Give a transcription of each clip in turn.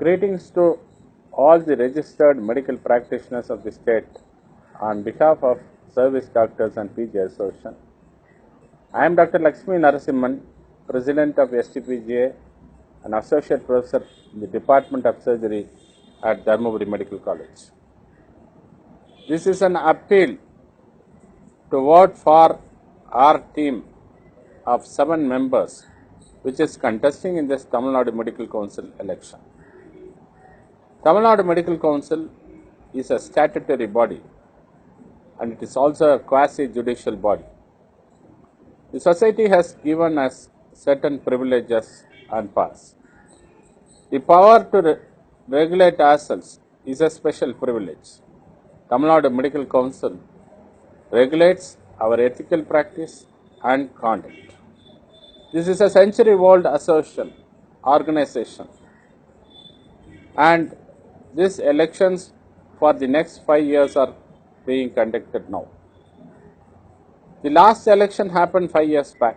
Greetings to all the registered medical practitioners of the state on behalf of Service Doctors and PG Association. I am Dr. Lakshmi Narasimhan, President of STPGA and Associate Professor in the Department of Surgery at Dharmaburi Medical College. This is an appeal to vote for our team of 7 members which is contesting in this Tamil Nadu Medical Council election. Tamil Nadu Medical Council is a statutory body and it is also a quasi-judicial body. The society has given us certain privileges and powers. The power to regulate ourselves is a special privilege. Tamil Nadu Medical Council regulates our ethical practice and conduct. This is a century-old association, organization, and these elections for the next 5 years are being conducted now. The last election happened 5 years back.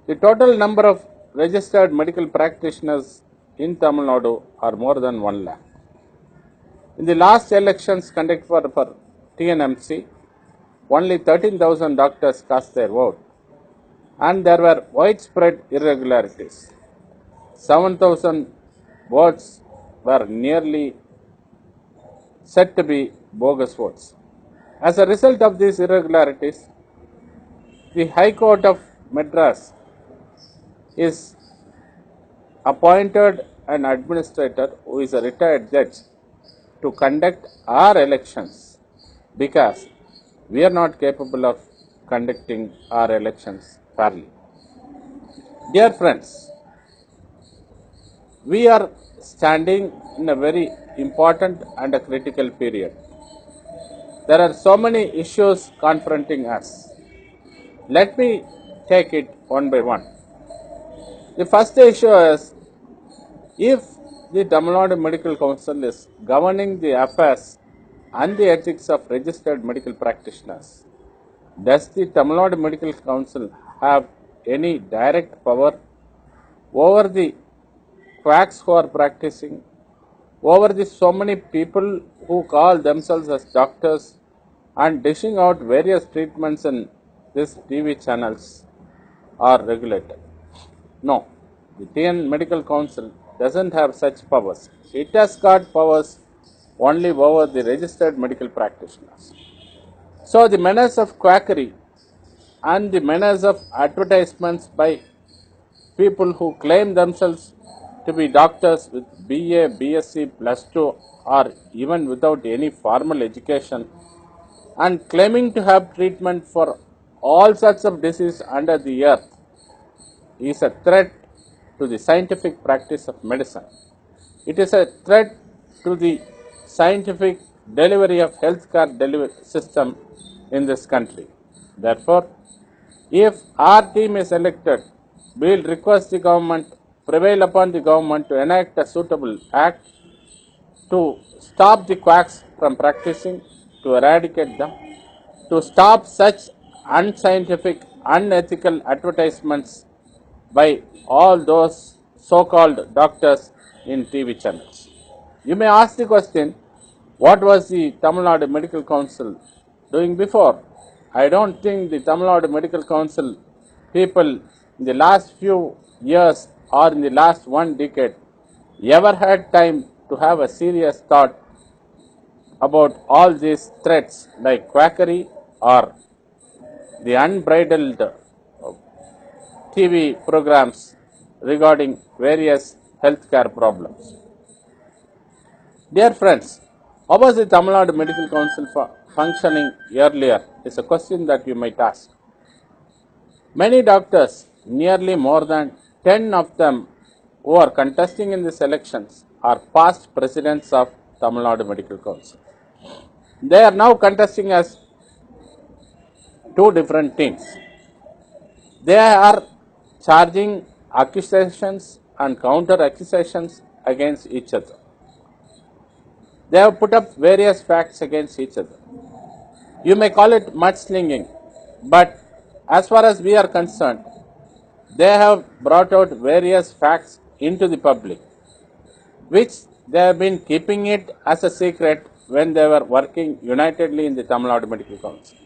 The total number of registered medical practitioners in Tamil Nadu are more than 1 lakh. In the last elections conducted for TNMC, only 13,000 doctors cast their vote, and there were widespread irregularities. 7,000 votes were nearly said to be bogus votes. As a result of these irregularities, the High Court of Madras is appointed an administrator who is a retired judge to conduct our elections because we are not capable of conducting our elections fairly. Dear friends, we are standing in a very important and a critical period. There are so many issues confronting us. Let me take it one by one. The first issue is, if the Tamil Nadu Medical Council is governing the affairs and the ethics of registered medical practitioners, does the Tamil Nadu Medical Council have any direct power over the quacks who are practicing, over the so many people who call themselves as doctors and dishing out various treatments in these TV channels are regulated? No, the TN Medical Council doesn't have such powers. It has got powers only over the registered medical practitioners. So the menace of quackery and the menace of advertisements by people who claim themselves to be doctors with BA, BSc, plus 2 or even without any formal education and claiming to have treatment for all sorts of diseases under the earth is a threat to the scientific practice of medicine. It is a threat to the scientific delivery of healthcare delivery system in this country. Therefore, if our team is elected, we will request the government, prevail upon the government to enact a suitable act to stop the quacks from practicing, to eradicate them, to stop such unscientific, unethical advertisements by all those so-called doctors in TV channels. You may ask the question, what was the Tamil Nadu Medical Council doing before? I don't think the Tamil Nadu Medical Council people in the last few years or in the last 1 decade ever had time to have a serious thought about all these threats like quackery or the unbridled TV programs regarding various healthcare problems. Dear friends, how was the Tamil Nadu Medical Council functioning earlier is a question that you might ask. Many doctors, nearly more than 10 of them who are contesting in these elections, are past presidents of Tamil Nadu Medical Council. They are now contesting as 2 different teams. They are charging accusations and counter accusations against each other. They have put up various facts against each other. You may call it mudslinging, but as far as we are concerned, they have brought out various facts into the public. which they have been keeping it as a secret when they were working unitedly in the Tamil Nadu Medical Council.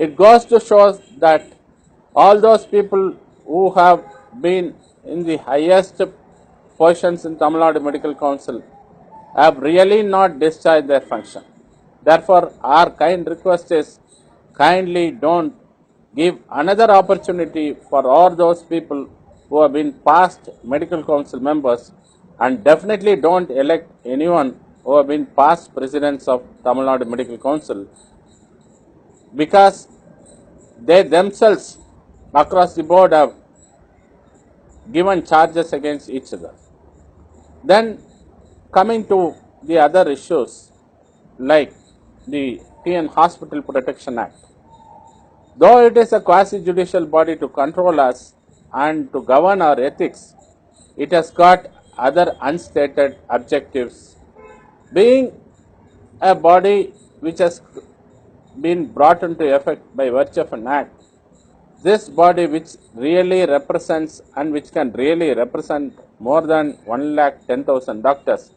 It goes to show that all those people who have been in the highest positions in Tamil Nadu Medical Council have really not discharged their function. Therefore, our kind request is kindly don't give another opportunity for all those people who have been past medical council members, and definitely don't elect anyone who have been past presidents of Tamil Nadu Medical Council, because they themselves across the board have given charges against each other. Then coming to the other issues like the TN Hospital Protection Act. Though it is a quasi-judicial body to control us and to govern our ethics, it has got other unstated objectives. Being a body which has been brought into effect by virtue of an act, this body which really represents and which can really represent more than 1,10,000 doctors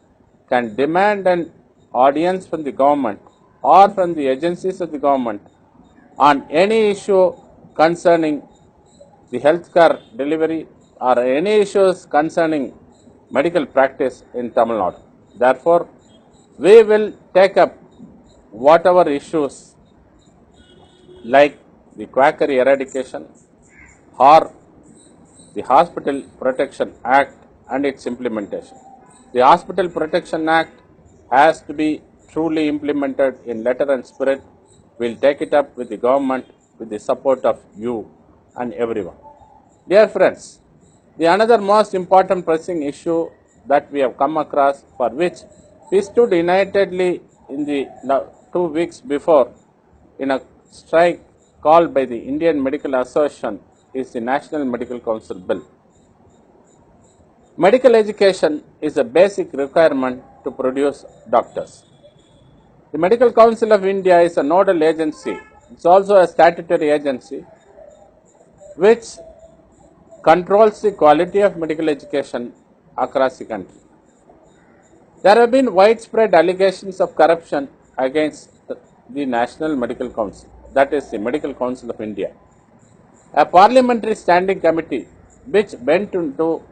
can demand an audience from the government or from the agencies of the government on any issue concerning the healthcare delivery or any issues concerning medical practice in Tamil Nadu. Therefore, we will take up whatever issues like the quackery eradication or the Hospital Protection Act and its implementation. The Hospital Protection Act has to be truly implemented in letter and spirit. We'll take it up with the government with the support of you and everyone. Dear friends, the another most important pressing issue that we have come across, for which we stood unitedly in the 2 weeks before in a strike called by the Indian Medical Association, is the National Medical Council Bill. Medical education is a basic requirement to produce doctors. The Medical Council of India is a nodal agency. It's also a statutory agency which controls the quality of medical education across the country. There have been widespread allegations of corruption against the National Medical Council, that is the Medical Council of India. A parliamentary standing committee which went into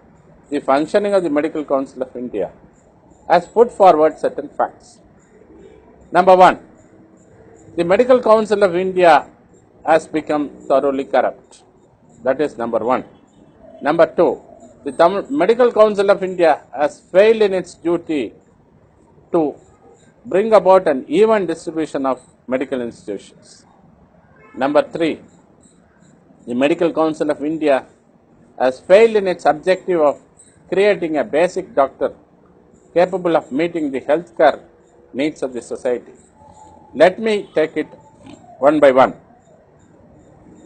the functioning of the Medical Council of India has put forward certain facts. Number one, the Medical Council of India has become thoroughly corrupt. That is number one. Number two, the Medical Council of India has failed in its duty to bring about an even distribution of medical institutions. Number three, the Medical Council of India has failed in its objective of creating a basic doctor capable of meeting the healthcare needs of the society. Let me take it one by one.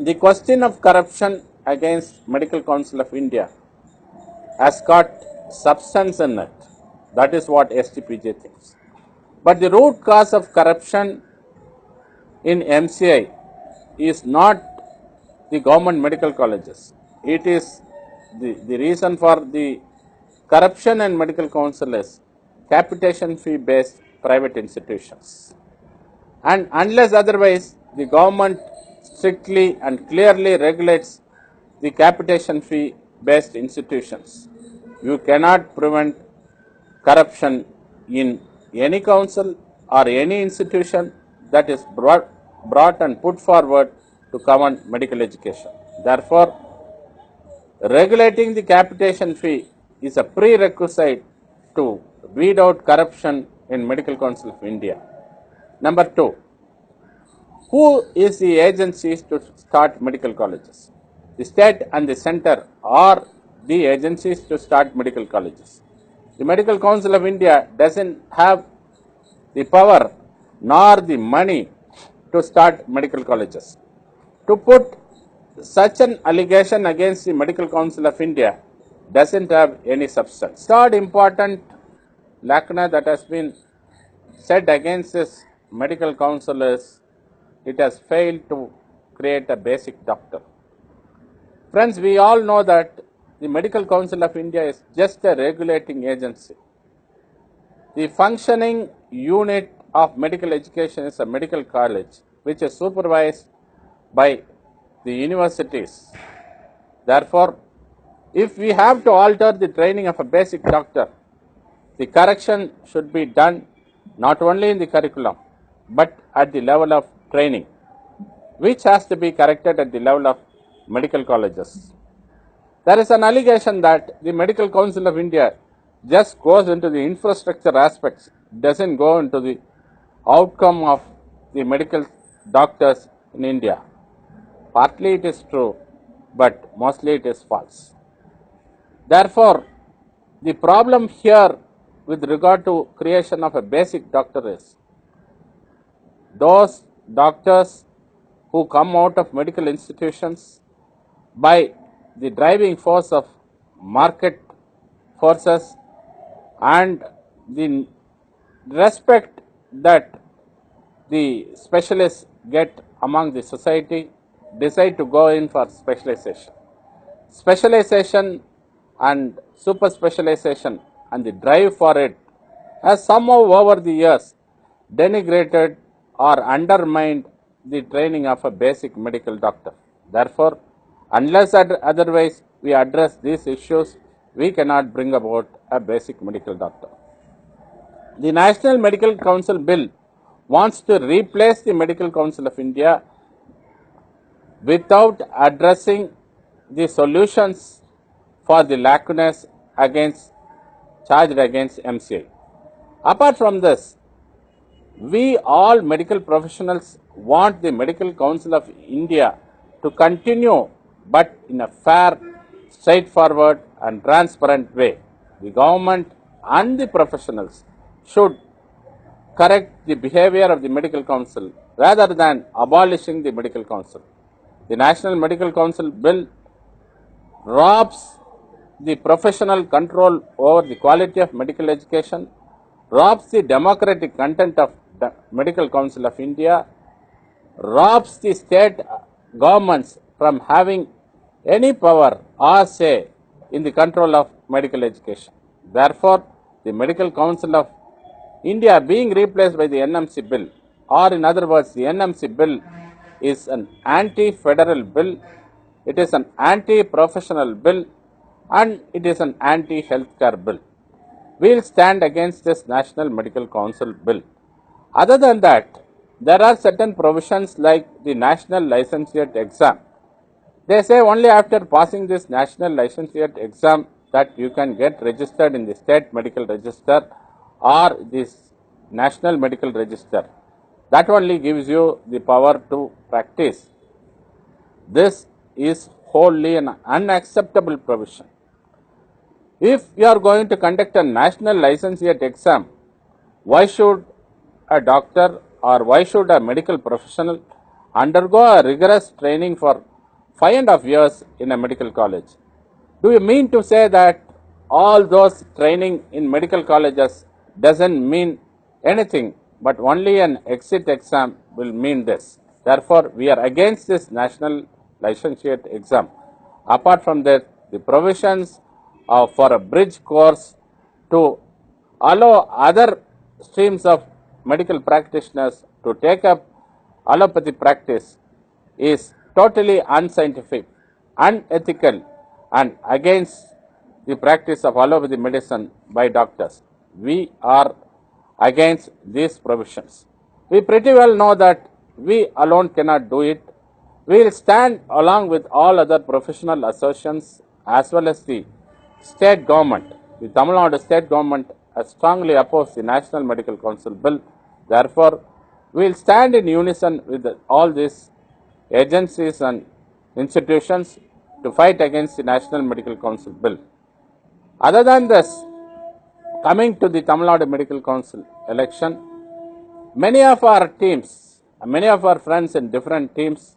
The question of corruption against Medical Council of India has got substance in it. That is what STPJ thinks. But the root cause of corruption in MCI is not the government medical colleges. It is the reason for the corruption in medical council is capitation fee based private institutions. And unless otherwise, the government strictly and clearly regulates the capitation fee based institutions, you cannot prevent corruption in any council or any institution that is brought and put forward to govern medical education. Therefore, regulating the capitation fee is a prerequisite to weed out corruption in Medical Council of India. Number two, who is the agencies to start medical colleges? The state and the center are the agencies to start medical colleges. The Medical Council of India doesn't have the power nor the money to start medical colleges. To put such an allegation against the Medical Council of India doesn't have any substance. Third important lacuna that has been said against this medical council is it has failed to create a basic doctor. Friends, we all know that the Medical Council of India is just a regulating agency. The functioning unit of medical education is a medical college which is supervised by the universities. Therefore, if we have to alter the training of a basic doctor, the correction should be done not only in the curriculum but at the level of training, which has to be corrected at the level of medical colleges. There is an allegation that the Medical Council of India just goes into the infrastructure aspects, doesn't go into the outcome of the medical doctors in India. Partly it is true, but mostly it is false. Therefore, the problem here with regard to creation of a basic doctor is those doctors who come out of medical institutions by the driving force of market forces and the respect that the specialists get among the society decide to go in for specialization. Specialization and super specialization and the drive for it has somehow over the years denigrated or undermined the training of a basic medical doctor. Therefore, unless otherwise we address these issues, we cannot bring about a basic medical doctor. The National Medical Council Bill wants to replace the Medical Council of India without addressing the solutions for the lacunas charged against MCI. Apart from this, we all medical professionals want the Medical Council of India to continue, but in a fair, straightforward and transparent way. The government and the professionals should correct the behavior of the Medical Council rather than abolishing the Medical Council. The National Medical Council Bill robs the professional control over the quality of medical education, robs the democratic content of the Medical Council of India, robs the state governments from having any power or say in the control of medical education. Therefore, the Medical Council of India being replaced by the NMC bill, or in other words, the NMC bill is an anti-federal bill, it is an anti-professional bill, and it is an anti-healthcare bill. We will stand against this National Medical Council bill. Other than that, there are certain provisions like the National Licentiate Exam. They say only after passing this National Licentiate Exam that you can get registered in the State Medical Register or this National Medical Register. That only gives you the power to practice. This is wholly an unacceptable provision. If you are going to conduct a National Licentiate Exam, why should a doctor or why should a medical professional undergo a rigorous training for 5.5 years in a medical college? Do you mean to say that all those training in medical colleges doesn't mean anything, but only an exit exam will mean this? Therefore, we are against this National Licentiate Exam. Apart from that, the provisions for a bridge course to allow other streams of medical practitioners to take up allopathy practice is totally unscientific, unethical, and against the practice of allopathy medicine by doctors. We are against these provisions. We pretty well know that we alone cannot do it. We will stand along with all other professional associations as well as the state government. The Tamil Nadu state government has strongly opposed the National Medical Council bill. Therefore, we will stand in unison with all these agencies and institutions to fight against the National Medical Council bill. Other than this, coming to the Tamil Nadu Medical Council election, many of our teams, many of our friends in different teams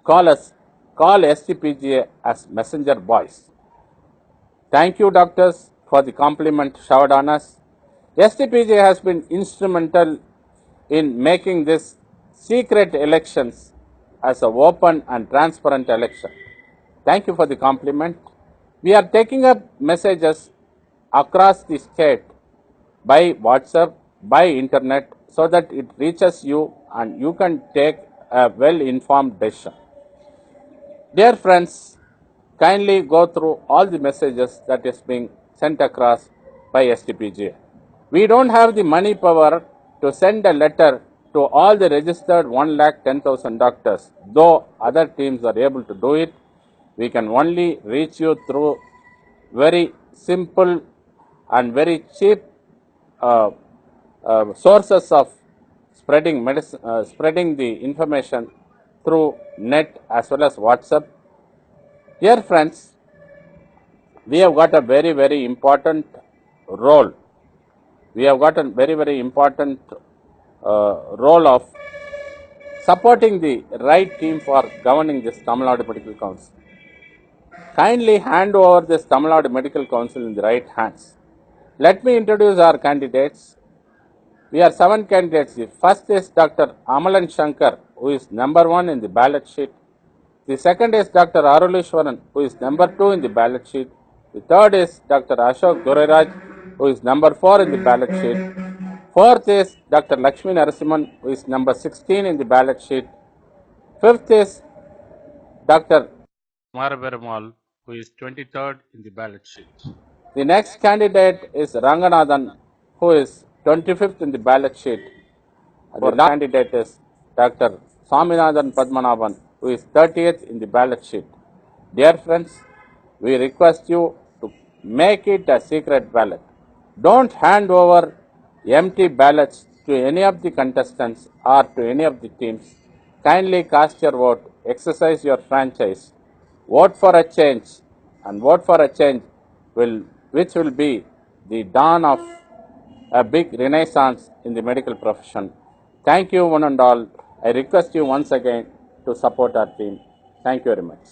call STPGA as messenger boys. Thank you, doctors, for the compliment showered on us. STPGA has been instrumental in making this secret elections as an open and transparent election. Thank you for the compliment. We are taking up messages across the state by WhatsApp, by internet, so that it reaches you and you can take a well-informed decision. Dear friends, kindly go through all the messages that is being sent across by STPGA. We don't have the money power to send a letter to all the registered 1,10,000 doctors, though other teams are able to do it. We can only reach you through very simple and very cheap uh, sources of spreading the information through net as well as WhatsApp. Dear friends, we have got a very important role. We have got a very important role of supporting the right team for governing this Tamil Nadu Medical Council. Kindly hand over this Tamil Nadu Medical Council in the right hands. Let me introduce our candidates. We are 7 candidates. The first is Dr. Amalan Shankar, who is number 1 in the ballot sheet. The second is Dr. Arulishwaran, who is number 2 in the ballot sheet. The third is Dr. Ashok Duraraj, who is number 4 in the ballot sheet. Fourth is Dr. Lakshmi Narasimhan, who is number 16 in the ballot sheet. Fifth is Dr. Maraberumal, who is 23rd in the ballot sheet. The next candidate is Ranganathan, who is 25th in the ballot sheet. The last candidate is Dr. Swaminathan Padmanabhan, who is 30th in the ballot sheet. Dear friends, we request you to make it a secret ballot. Don't hand over empty ballots to any of the contestants or to any of the teams. Kindly cast your vote, exercise your franchise, vote for a change, and vote for a change which will be the dawn of a big renaissance in the medical profession. Thank you, one and all. I request you once again to support our team. Thank you very much.